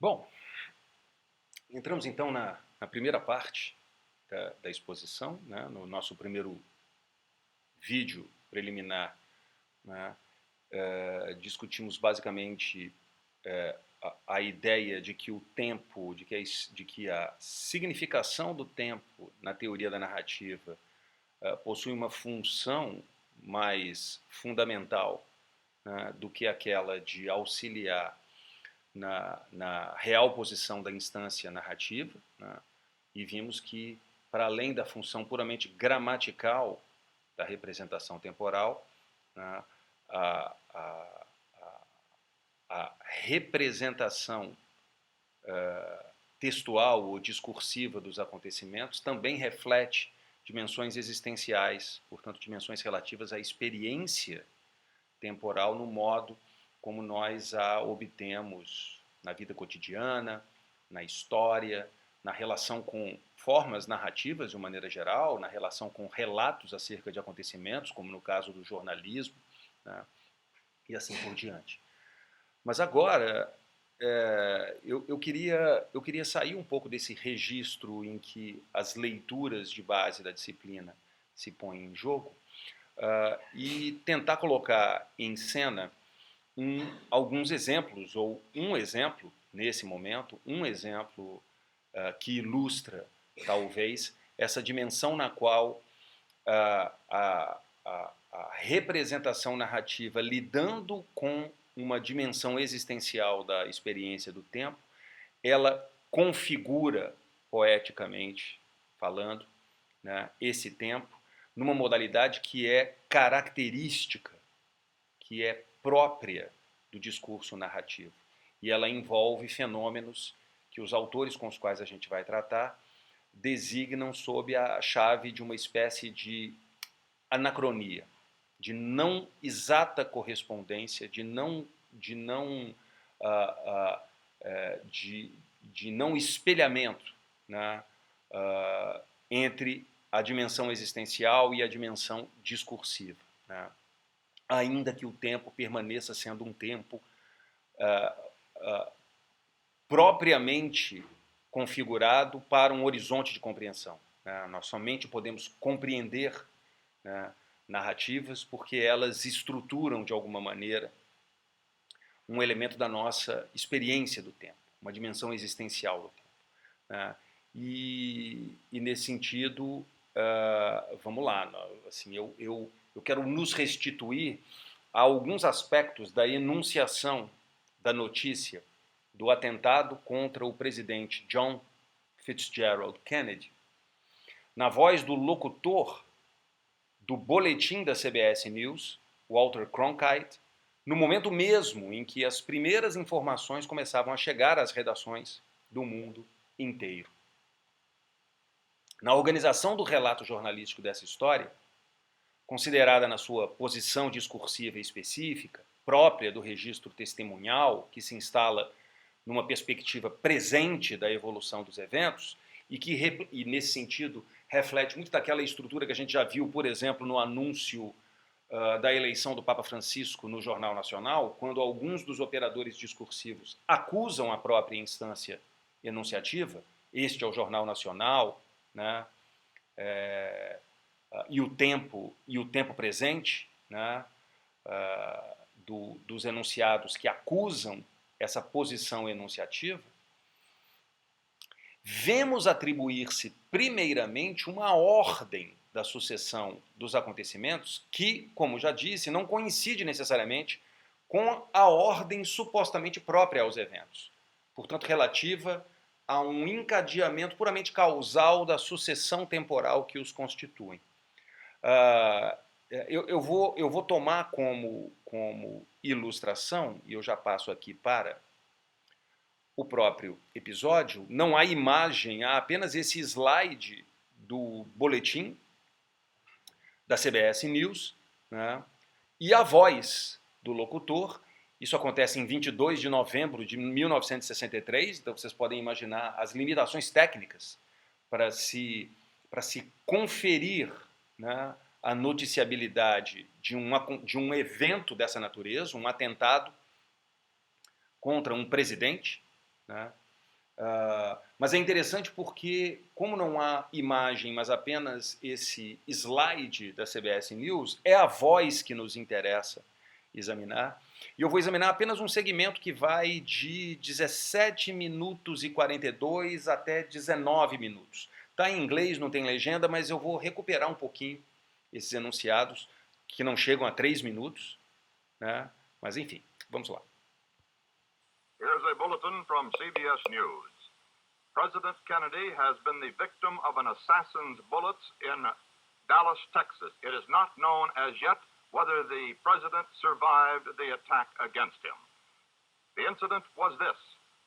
Bom, entramos então na primeira parte da exposição, né? No nosso primeiro vídeo preliminar, né? Discutimos basicamente a ideia de que o tempo, de que a significação do tempo na teoria da narrativa possui uma função mais fundamental, né, do que aquela de auxiliar na real posição da instância narrativa, né? E vimos que, para além da função puramente gramatical da representação temporal, né, a, a, a representação textual ou discursiva dos acontecimentos também reflete dimensões existenciais, portanto, dimensões relativas à experiência temporal no modo como nós a obtemos na vida cotidiana, na história, na relação com formas narrativas de uma maneira geral, na relação com relatos acerca de acontecimentos, como no caso do jornalismo, né, e assim por diante. Mas agora eu queria sair um pouco desse registro em que as leituras de base da disciplina se põem em jogo e tentar colocar em cena alguns exemplos, ou um exemplo, nesse momento, um exemplo que ilustra, talvez, essa dimensão na qual a representação narrativa, lidando com uma dimensão existencial da experiência do tempo, ela configura, poeticamente falando, né, esse tempo numa modalidade que é característica, que é própria do discurso narrativo. E ela envolve fenômenos que os autores com os quais a gente vai tratar designam sob a chave de uma espécie de anacronia, de não exata correspondência, de não espelhamento, né, entre a dimensão existencial e a dimensão discursiva, né? Ainda que o tempo permaneça sendo um tempo propriamente configurado para um horizonte de compreensão, né? Nós somente podemos compreender, né, narrativas porque elas estruturam de alguma maneira um elemento da nossa experiência do tempo, uma dimensão existencial do tempo, né? E nesse sentido, vamos lá, assim, eu quero nos restituir a alguns aspectos da enunciação da notícia do atentado contra o presidente John Fitzgerald Kennedy, na voz do locutor do boletim da CBS News, Walter Cronkite, no momento mesmo em que as primeiras informações começavam a chegar às redações do mundo inteiro. Na organização do relato jornalístico dessa história, considerada na sua posição discursiva específica, própria do registro testemunhal, que se instala numa perspectiva presente da evolução dos eventos, e nesse sentido, reflete muito daquela estrutura que a gente já viu, por exemplo, no anúncio da eleição do Papa Francisco no Jornal Nacional, quando alguns dos operadores discursivos acusam a própria instância enunciativa, este é o Jornal Nacional, né, e o tempo presente, né, dos enunciados que acusam essa posição enunciativa, vemos atribuir-se primeiramente uma ordem da sucessão dos acontecimentos que, como já disse, não coincide necessariamente com a ordem supostamente própria aos eventos, portanto relativa a um encadeamento puramente causal da sucessão temporal que os constituem. Eu vou tomar como ilustração, e eu já passo aqui para o próprio episódio, não há imagem, há apenas esse slide do boletim da CBS News, né, e a voz do locutor. Isso acontece em 22 de novembro de 1963, então vocês podem imaginar as limitações técnicas para se conferir, né, a noticiabilidade de um evento dessa natureza, um atentado contra um presidente, né? Mas é interessante porque, como não há imagem, mas apenas esse slide da CBS News, é a voz que nos interessa examinar. E eu vou examinar apenas um segmento que vai de 17 minutos e 42 até 19 minutos. Está em inglês, não tem legenda, mas eu vou recuperar um pouquinho esses enunciados, que não chegam a 3 minutos, né? Mas enfim, vamos lá. Here's a bulletin from CBS News. President Kennedy has been the victim of an assassin's bullets in Dallas, Texas. It is not known as yet whether the president survived the attack against him. The incident was this.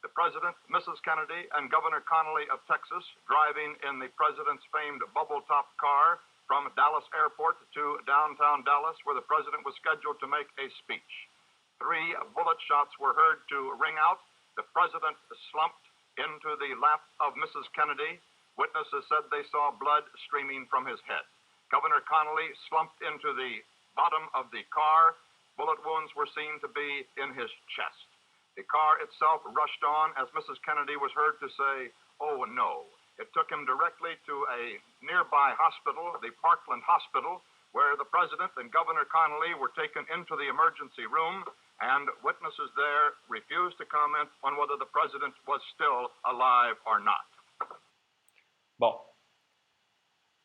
The president, Mrs. Kennedy, and Governor Connolly of Texas driving in the president's famed bubble-top car from Dallas Airport to downtown Dallas, where the president was scheduled to make a speech. 3 bullet shots were heard to ring out. The president slumped into the lap of Mrs. Kennedy. Witnesses said they saw blood streaming from his head. Governor Connolly slumped into the bottom of the car. Bullet wounds were seen to be in his chest. The car itself rushed on as Mrs. Kennedy was heard to say, "Oh no." It took him directly to a nearby hospital, the Parkland Hospital, where the president and Governor Connolly were taken into the emergency room, and witnesses there refused to comment on whether the president was still alive or not. Bom,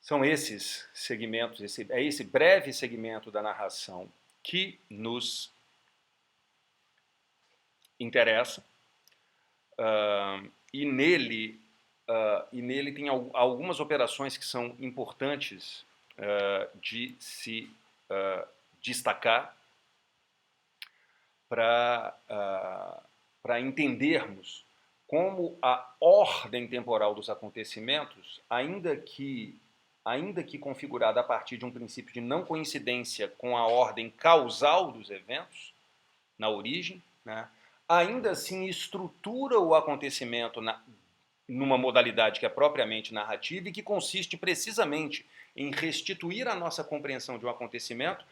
são esses segmentos, esse breve segmento da narração que nos interessa, e nele tem algumas operações que são importantes de se destacar para entendermos como a ordem temporal dos acontecimentos, ainda que configurada a partir de um princípio de não coincidência com a ordem causal dos eventos, na origem, né, ainda assim estrutura o acontecimento numa modalidade que é propriamente narrativa e que consiste precisamente em restituir a nossa compreensão de um acontecimento,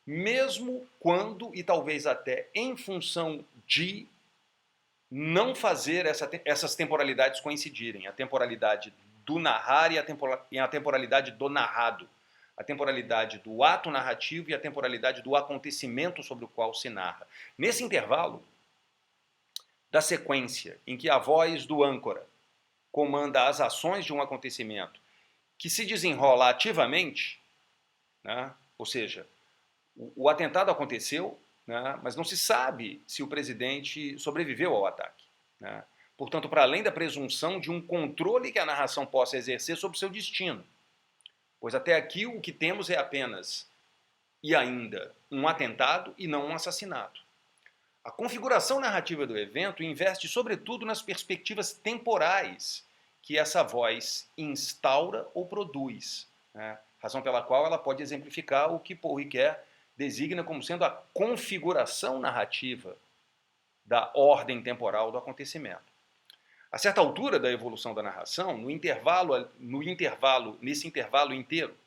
mesmo quando, e talvez até em função de não fazer essas temporalidades coincidirem, a temporalidade do narrar e a temporalidade do narrado, a temporalidade do ato narrativo e a temporalidade do acontecimento sobre o qual se narra. Nesse intervalo da sequência em que a voz do âncora comanda as ações de um acontecimento que se desenrola ativamente, né, ou seja, o atentado aconteceu, né, mas não se sabe se o presidente sobreviveu ao ataque, né? Portanto, para além da presunção de um controle que a narração possa exercer sobre seu destino, pois até aqui o que temos é apenas e ainda um atentado e não um assassinato. A configuração narrativa do evento investe sobretudo nas perspectivas temporais que essa voz instaura ou produz, né? Razão pela qual ela pode exemplificar o que Paul Ricoeur designa como sendo a configuração narrativa da ordem temporal do acontecimento. A certa altura da evolução da narração, nesse intervalo inteiro,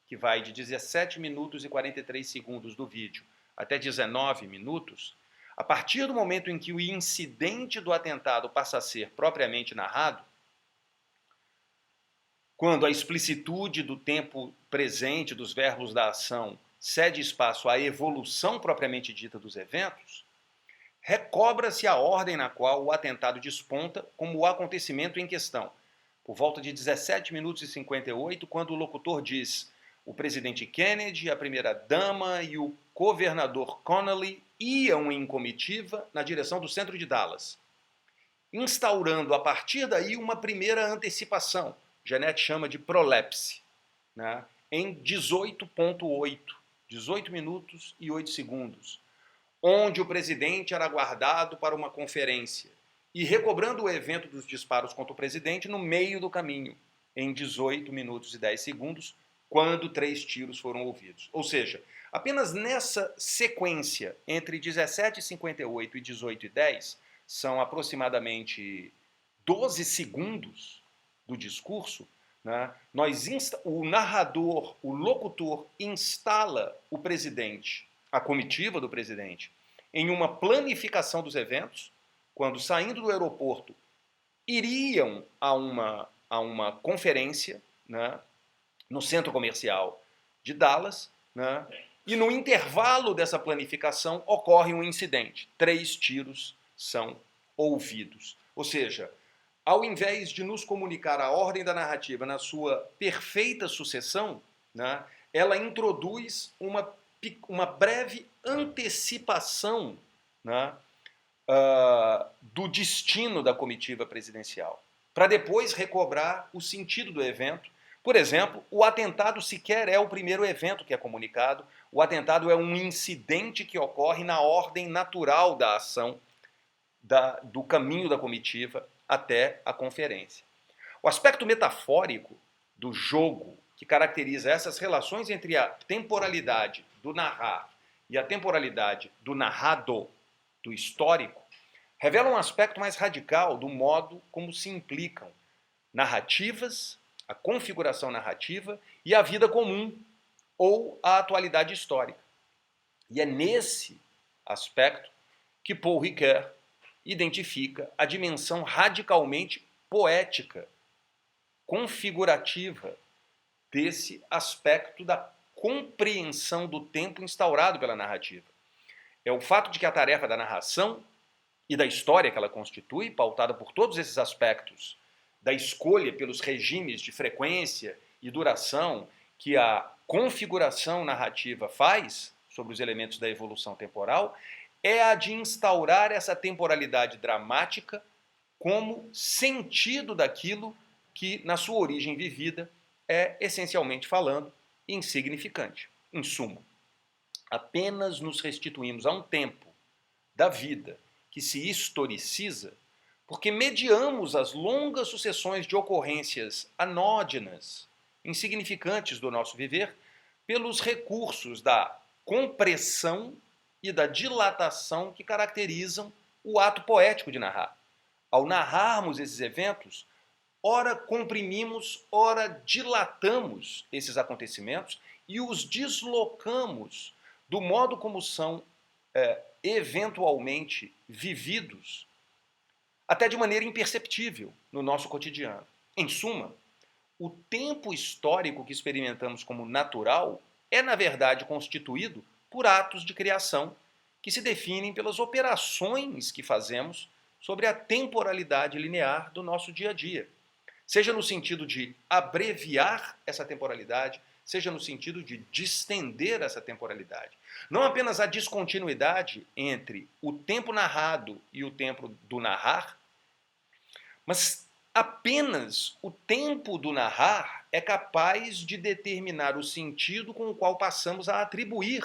que vai de 17 minutos e 43 segundos do vídeo até 19 minutos, a partir do momento em que o incidente do atentado passa a ser propriamente narrado, quando a explicitude do tempo presente dos verbos da ação cede espaço à evolução propriamente dita dos eventos, recobra-se a ordem na qual o atentado desponta como o acontecimento em questão. Por volta de 17 minutos e 58, quando o locutor diz: o presidente Kennedy, a primeira-dama e o governador Connolly iam em comitiva na direção do centro de Dallas, instaurando a partir daí uma primeira antecipação, Jeanette chama de prolepse, né, em 18,8, 18 minutos e 8 segundos, onde o presidente era aguardado para uma conferência e recobrando o evento dos disparos contra o presidente no meio do caminho, em 18 minutos e 10 segundos, quando 3 tiros foram ouvidos. Ou seja, apenas nessa sequência entre 17h58 e 18h10, são aproximadamente 12 segundos do discurso, né, o narrador, o locutor, instala o presidente, a comitiva do presidente, em uma planificação dos eventos, quando saindo do aeroporto iriam a uma conferência, né, no centro comercial de Dallas, né, e no intervalo dessa planificação ocorre um incidente. 3 tiros são ouvidos. Ou seja, ao invés de nos comunicar a ordem da narrativa na sua perfeita sucessão, né, ela introduz uma breve antecipação, né, do destino da comitiva presidencial, para depois recobrar o sentido do evento. Por exemplo, o atentado sequer é o primeiro evento que é comunicado, o atentado é um incidente que ocorre na ordem natural da ação, do caminho da comitiva até a conferência. O aspecto metafórico do jogo que caracteriza essas relações entre a temporalidade do narrar e a temporalidade do narrado, do histórico, revela um aspecto mais radical do modo como se implicam narrativas, a configuração narrativa e a vida comum ou a atualidade histórica. E é nesse aspecto que Paul Ricoeur identifica a dimensão radicalmente poética, configurativa desse aspecto da compreensão do tempo instaurado pela narrativa. É o fato de que a tarefa da narração e da história que ela constitui, pautada por todos esses aspectos da escolha pelos regimes de frequência e duração que a configuração narrativa faz sobre os elementos da evolução temporal, é a de instaurar essa temporalidade dramática como sentido daquilo que, na sua origem vivida, é, essencialmente falando, insignificante. Em suma, apenas nos restituímos a um tempo da vida que se historiciza porque mediamos as longas sucessões de ocorrências anódinas, insignificantes do nosso viver, pelos recursos da compressão e da dilatação que caracterizam o ato poético de narrar. Ao narrarmos esses eventos, ora comprimimos, ora dilatamos esses acontecimentos e os deslocamos do modo como são eventualmente vividos, até de maneira imperceptível no nosso cotidiano. Em suma, o tempo histórico que experimentamos como natural é, na verdade, constituído por atos de criação que se definem pelas operações que fazemos sobre a temporalidade linear do nosso dia a dia. Seja no sentido de abreviar essa temporalidade, seja no sentido de distender essa temporalidade. Não apenas a descontinuidade entre o tempo narrado e o tempo do narrar, mas apenas o tempo do narrar é capaz de determinar o sentido com o qual passamos a atribuir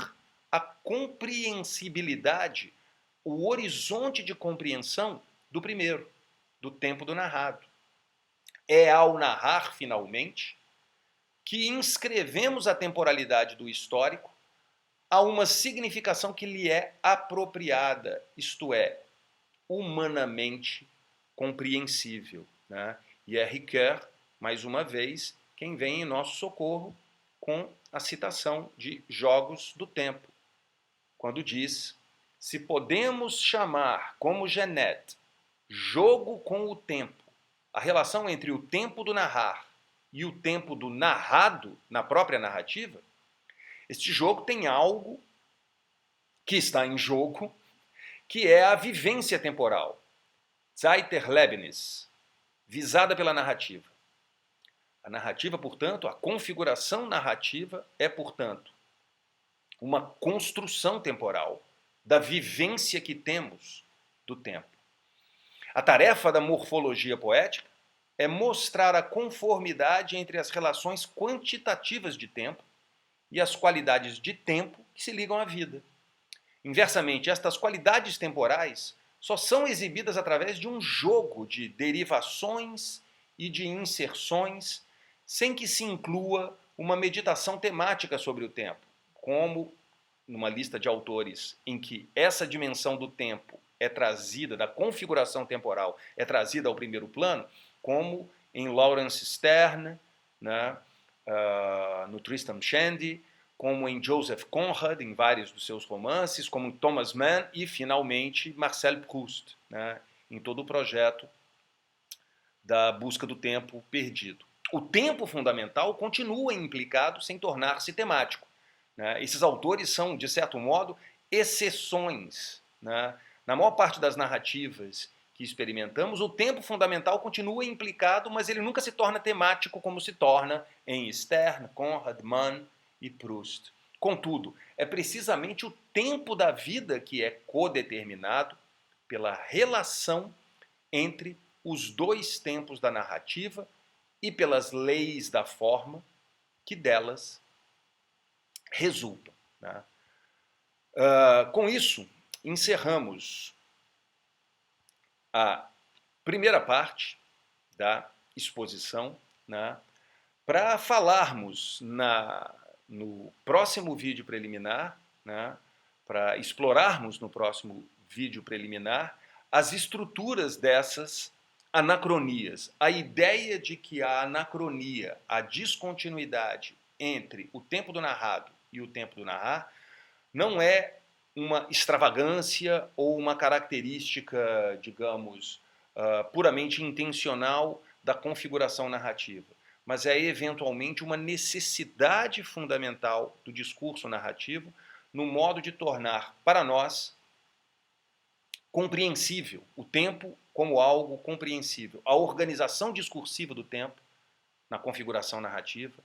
a compreensibilidade, o horizonte de compreensão do primeiro, do tempo do narrado. É ao narrar, finalmente, que inscrevemos a temporalidade do histórico a uma significação que lhe é apropriada, isto é, humanamente compreensível, né? E é Ricoeur, mais uma vez, quem vem em nosso socorro com a citação de Jogos do Tempo, quando diz: se podemos chamar, como Genet, jogo com o tempo, a relação entre o tempo do narrar e o tempo do narrado na própria narrativa, este jogo tem algo que está em jogo, que é a vivência temporal, Zeiterlebnis, visada pela narrativa. A narrativa, portanto, a configuração narrativa é, portanto, uma construção temporal da vivência que temos do tempo. A tarefa da morfologia poética é mostrar a conformidade entre as relações quantitativas de tempo e as qualidades de tempo que se ligam à vida. Inversamente, estas qualidades temporais só são exibidas através de um jogo de derivações e de inserções, sem que se inclua uma meditação temática sobre o tempo, como numa lista de autores em que essa dimensão do tempo é trazida, da configuração temporal, é trazida ao primeiro plano, como em Laurence Sterne, né, no Tristram Shandy, como em Joseph Conrad, em vários dos seus romances, como em Thomas Mann e, finalmente, Marcel Proust, né, em todo o projeto da busca do tempo perdido. O tempo fundamental continua implicado sem tornar-se temático, né? Esses autores são, de certo modo, exceções, né? Na maior parte das narrativas que experimentamos, o tempo fundamental continua implicado, mas ele nunca se torna temático como se torna em Stern, Conrad, Mann e Proust. Contudo, é precisamente o tempo da vida que é codeterminado pela relação entre os dois tempos da narrativa e pelas leis da forma que delas resultam, né? Com isso, encerramos a primeira parte da exposição, né, para falarmos no próximo vídeo preliminar, né, para explorarmos no próximo vídeo preliminar as estruturas dessas anacronias. A ideia de que a anacronia, a descontinuidade entre o tempo do narrado e o tempo do narrar, não é uma extravagância ou uma característica, digamos, puramente intencional da configuração narrativa, mas é eventualmente uma necessidade fundamental do discurso narrativo no modo de tornar para nós compreensível o tempo como algo compreensível, a organização discursiva do tempo na configuração narrativa,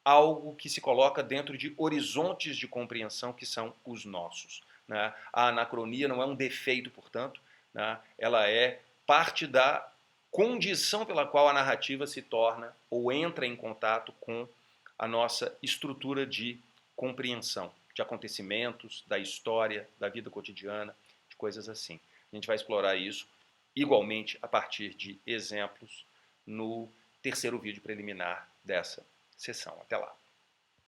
algo que se coloca dentro de horizontes de compreensão que são os nossos, né? A anacronia não é um defeito, portanto, né? Ela é parte da condição pela qual a narrativa se torna ou entra em contato com a nossa estrutura de compreensão de acontecimentos, da história, da vida cotidiana, de coisas assim. A gente vai explorar isso igualmente a partir de exemplos no terceiro vídeo preliminar dessa sessão. Até lá.